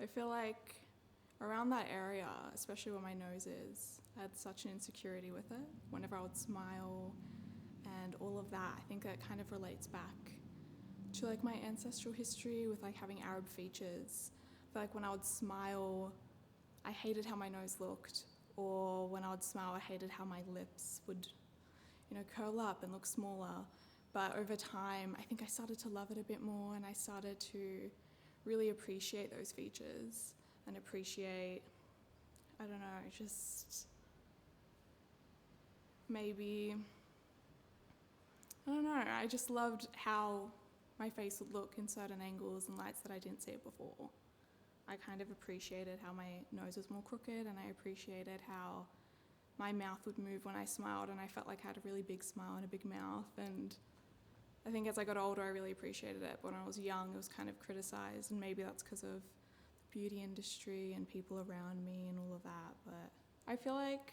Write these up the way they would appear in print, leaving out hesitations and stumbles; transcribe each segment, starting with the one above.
I feel like around that area, especially where my nose is, I had such an insecurity with it. Whenever I would smile and all of that, I think that kind of relates back to like my ancestral history with like having Arab features. I feel like when I would smile, I hated how my nose looked, or when I would smile, I hated how my lips would, curl up and look smaller. But over time, I think I started to love it a bit more, and I started to really appreciate those features and appreciate, I don't know, just maybe, I don't know, I just loved how my face would look in certain angles and lights that I didn't see it before. I kind of appreciated how my nose was more crooked, and I appreciated how my mouth would move when I smiled, and I felt like I had a really big smile and a big mouth. And I think as I got older, I really appreciated it. But when I was young, it was kind of criticized, and maybe that's because of the beauty industry and people around me and all of that. But I feel like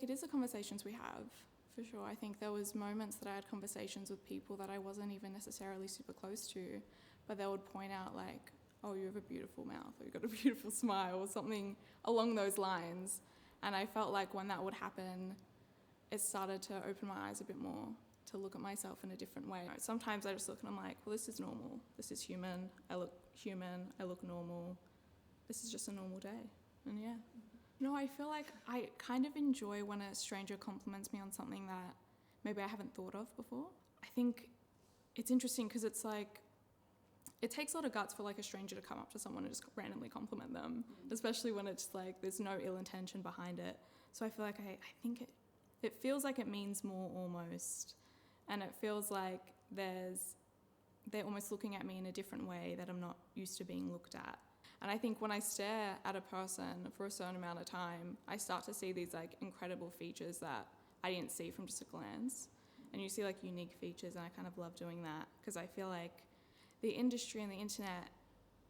it is the conversations we have, for sure. I think there was moments that I had conversations with people that I wasn't even necessarily super close to, but they would point out like, oh, you have a beautiful mouth, or you've got a beautiful smile, or something along those lines. And I felt like when that would happen, it started to open my eyes a bit more, to look at myself in a different way. Sometimes I just look and I'm like, well, this is normal. This is human. I look normal. This is just a normal day. And yeah. No, I feel like I kind of enjoy when a stranger compliments me on something that maybe I haven't thought of before. I think it's interesting because it's like, it takes a lot of guts for like a stranger to come up to someone and just randomly compliment them, especially when it's like there's no ill intention behind it. So I feel like I think it feels like it means more almost, and it feels like they're almost looking at me in a different way that I'm not used to being looked at. And I think when I stare at a person for a certain amount of time, I start to see these like incredible features that I didn't see from just a glance. And you see like unique features, and I kind of love doing that because I feel like the industry and the internet,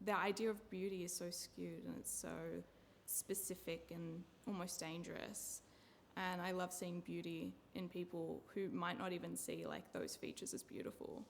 the idea of beauty is so skewed and it's so specific and almost dangerous. And I love seeing beauty in people who might not even see like those features as beautiful.